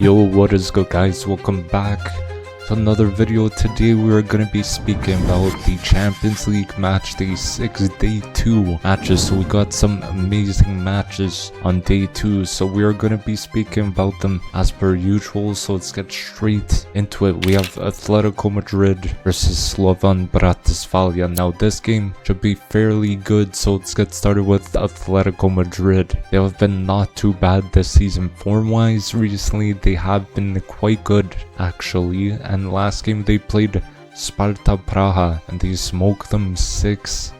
Yo, what is good guys, welcome back to another video. Today we are going to be speaking about the Champions League Matchday 6 Day 2 matches. So we got some amazing matches on Day 2, so we are going to be speaking about them as per usual. So let's get straight into it. We have Atletico Madrid versus Slovan Bratislava. Now this game should be fairly good, so let's get started with Atletico Madrid. They have been not too bad this season form wise. Recently they have been quite good actually, and last game they played Sparta Praha and they smoked them 6-0.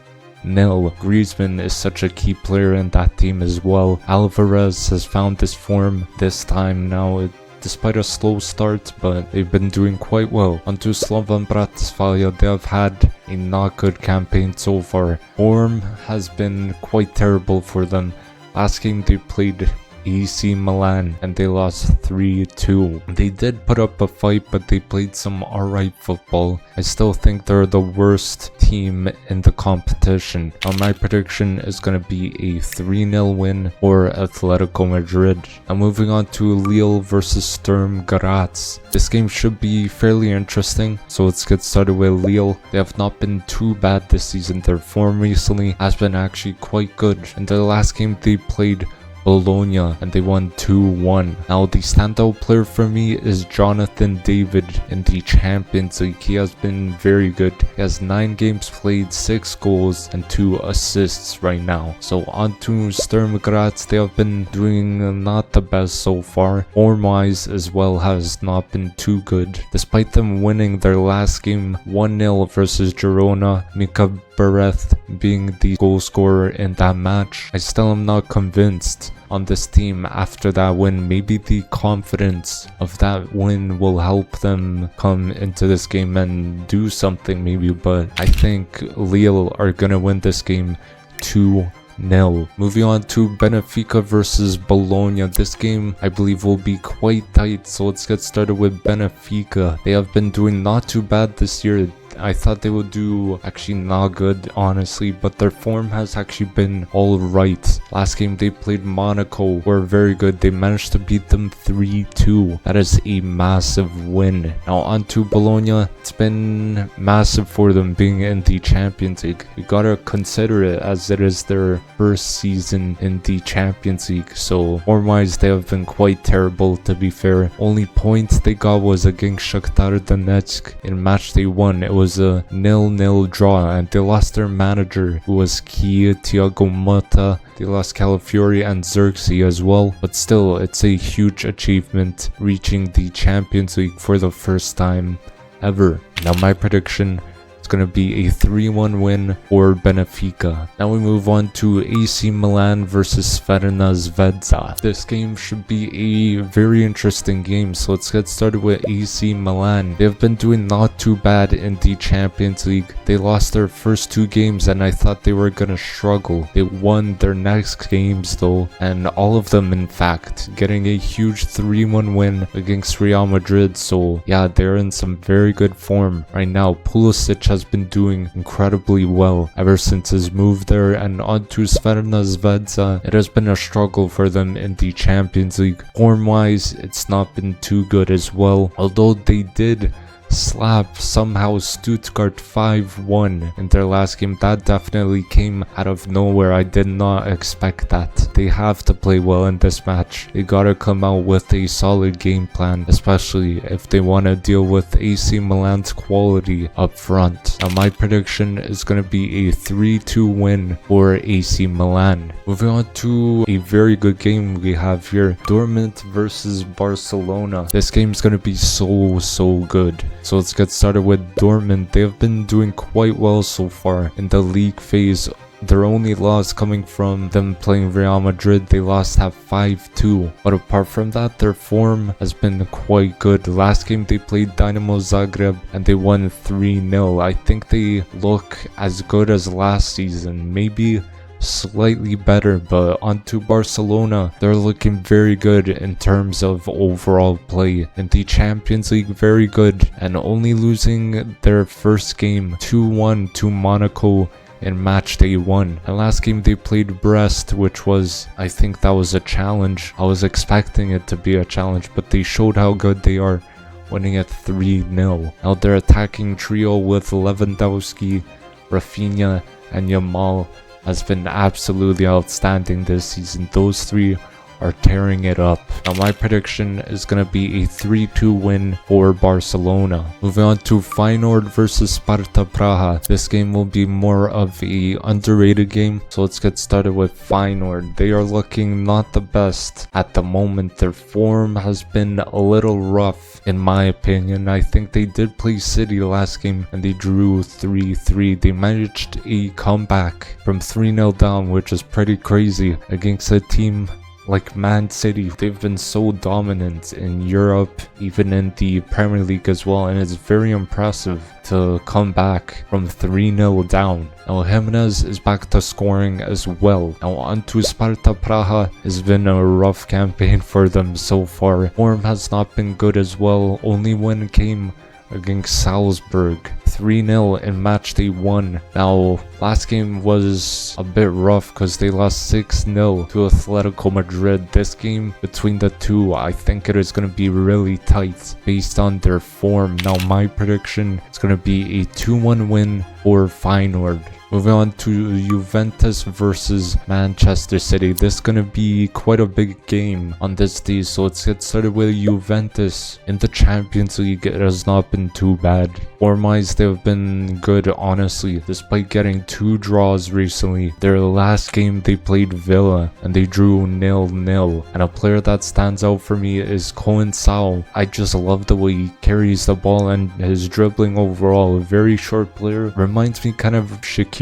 Griezmann is such a key player in that team as well. Alvarez has found his form this time now, despite a slow start, but they've been doing quite well. Onto Slovan Bratislava, they have had a not good campaign so far. Form has been quite terrible for them. Last game they played AC Milan and they lost 3-2. They did put up a fight, but they played some alright football. I still think they're the worst team in the competition. Now my prediction is going to be a 3-0 win for Atletico Madrid. Now moving on to Lille versus Sturm Graz. This game should be fairly interesting, so let's get started with Lille. They have not been too bad this season. Their form recently has been actually quite good. In the last game they played Bologna and they won 2-1. Now the standout player for me is Jonathan David in the Champions League. He has been very good. He has 9 games played, 6 goals and 2 assists right now. So on to Sturm Graz. They have been doing not the best so far. Form wise as well has not been too good. Despite them winning their last game 1-0 versus Girona, Mika Bereth being the goal scorer in that match, I still am not convinced on this team after that win. Maybe the confidence of that win will help them come into this game and do something maybe, but I think Lille are gonna win this game 2-0. Moving on to Benfica versus Bologna. This game I believe will be quite tight, so let's get started with Benfica. They have been doing not too bad this year. I thought they would do actually not good honestly, but their form has actually been alright. Last game they played Monaco were very good. They managed to beat them 3-2. That is a massive win. Now on to Bologna. It's been massive for them being in the Champions League. You gotta consider it as it is their first season in the Champions League. So form wise they have been quite terrible, to be fair. Only points they got was against Shakhtar Donetsk in match day 1. It was a 0-0 draw and they lost their manager who was key, Thiago Motta. They lost Calafiori and Xerxes as well, but still it's a huge achievement reaching the Champions League for the first time ever. Now my prediction is going to be a 3-1 win for Benfica. Now we move on to AC Milan versus Crvena Zvezda. This game should be a very interesting game, so let's get started with AC Milan. They have been doing not too bad in the Champions League. They lost their first 2 games and I thought they were gonna struggle. They won their next games though, and all of them in fact, getting a huge 3-1 win against Real Madrid. So yeah, they're in some very good form right now. Pulisic has been doing incredibly well ever since his move there. And on to Crvena Zvezda. It has been a struggle for them in the Champions League. Form wise it's not been too good as well, although they did slap somehow Stuttgart 5-1 in their last game. That definitely came out of nowhere. I did not expect that. They have to play well in this match. They gotta come out with a solid game plan, especially if they want to deal with AC Milan's quality up front. Now my prediction is going to be a 3-2 win for AC Milan. Moving on to a very good game we have here, Dortmund versus Barcelona. This game is going to be so good. So let's get started with Dortmund. They have been doing quite well so far in the league phase. Their only loss coming from them playing Real Madrid. They lost at 5-2. But apart from that, their form has been quite good. Last game they played Dynamo Zagreb and they won 3-0. I think they look as good as last season. Maybe slightly better, but onto Barcelona. They're looking very good in terms of overall play. In the Champions League, very good, and only losing their first game 2-1 to Monaco in match day 1. And last game they played Brest, which was, I think that was a challenge. I was expecting it to be a challenge, but they showed how good they are, winning at 3-0. Now their attacking trio with Lewandowski, Rafinha, and Yamal has been absolutely outstanding this season. Those three are tearing it up. Now my prediction is going to be a 3-2 win for Barcelona. Moving on to Feyenoord versus Sparta Praha. This game will be more of a underrated game, so let's get started with Feyenoord. They are looking not the best at the moment. Their form has been a little rough in my opinion. I think they did play City last game and they drew 3-3. They managed a comeback from 3-0 down, which is pretty crazy against a team like Man City. They've been so dominant in Europe, even in the Premier League as well, and it's very impressive to come back from 3-0 down. Now Jimenez is back to scoring as well. Now onto Sparta Praha. Has been a rough campaign for them so far. Form has not been good as well. Only win came against Salzburg, 3-0 in match day 1. Now last game was a bit rough because they lost 6-0 to Atletico Madrid. This game between the two, I think it is going to be really tight based on their form. Now my prediction is going to be a 2-1 win for Feyenoord. Moving on to Juventus versus Manchester City. This is going to be quite a big game on this day, so let's get started with Juventus. In the Champions League, it has not been too bad. Form-wise, they've been good, honestly, despite getting 2 draws recently. Their last game, they played Villa, and they drew 0-0. And a player that stands out for me is Coensao. I just love the way he carries the ball and his dribbling overall. A very short player. Reminds me kind of Shaqiri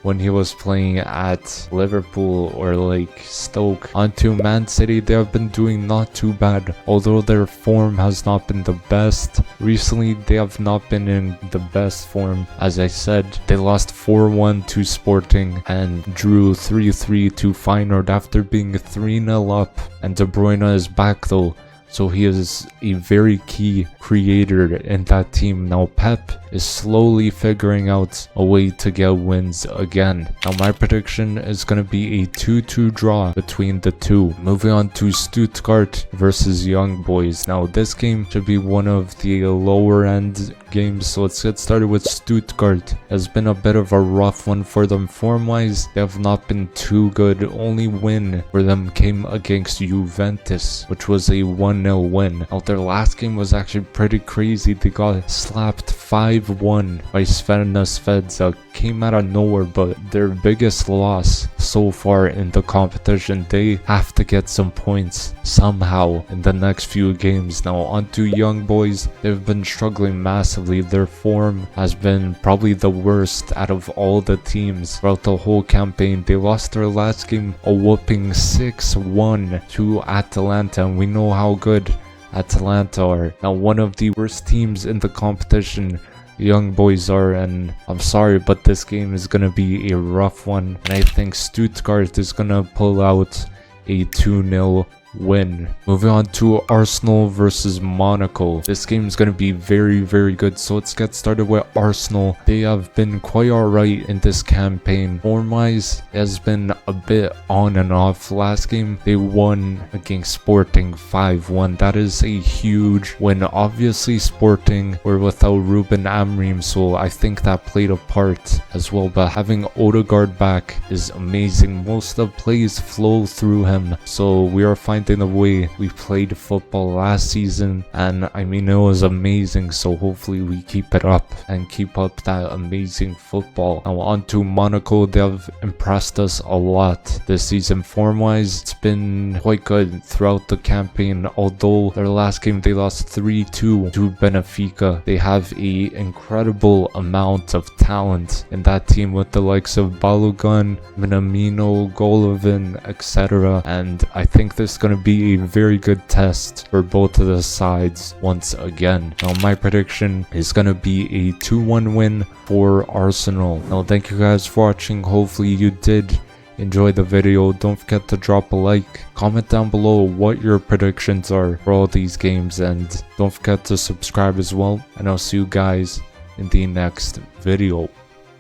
when he was playing at Liverpool or like Stoke. Onto Man City, they have been doing not too bad, although their form has not been the best. Recently, they have not been in the best form. As I said, they lost 4-1 to Sporting and drew 3-3 to Feyenoord after being 3-0 up. And De Bruyne is back though, so he is a very key creator in that team. Now Pep is slowly figuring out a way to get wins again. Now my prediction is going to be a 2-2 draw between the two. Moving on to Stuttgart versus Young Boys. Now this game should be one of the lower end games, so let's get started with Stuttgart. Has been a bit of a rough one for them. Form wise, they have not been too good. Only win for them came against Juventus, which was a 1-0 win. Now their last game was actually pretty crazy. They got slapped 5-1 by Sverna Svedza. Came out of nowhere, but their biggest loss so far in the competition. They have to get some points somehow in the next few games. Now onto Young Boys. They've been struggling massively. Their form has been probably the worst out of all the teams throughout the whole campaign. They lost their last game a whooping 6-1 to Atalanta, and we know how good Atalanta are. Now one of the worst teams in the competition, Young Boys are, and I'm sorry, but this game is going to be a rough one, and I think Stuttgart is going to pull out a 2-0 win. Moving on to Arsenal versus Monaco. This game is going to be very, very good, so let's get started with Arsenal. They have been quite alright in this campaign. Form wise, it has been a bit on and off. Last game, they won against Sporting 5-1. That is a huge win. Obviously, Sporting were without Ruben Amorim, so I think that played a part as well, but having Odegaard back is amazing. Most of the plays flow through him, so we are finding the way we played football last season, and I mean, it was amazing, so hopefully we keep it up and keep up that amazing football. Now on to Monaco. They have impressed us a lot this season. Form wise, it's been quite good throughout the campaign, although their last game they lost 3-2 to Benfica. They have a incredible amount of talent in that team with the likes of Balogun, Minamino, Golovin, etc., and I think this is going to be a very good test for both of the sides once again. Now my prediction is going to be a 2-1 win for Arsenal. Now thank you guys for watching. Hopefully you did enjoy the video. Don't forget to drop a like, comment down below what your predictions are for all these games, and don't forget to subscribe as well, and I'll see you guys in the next video.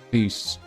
Peace.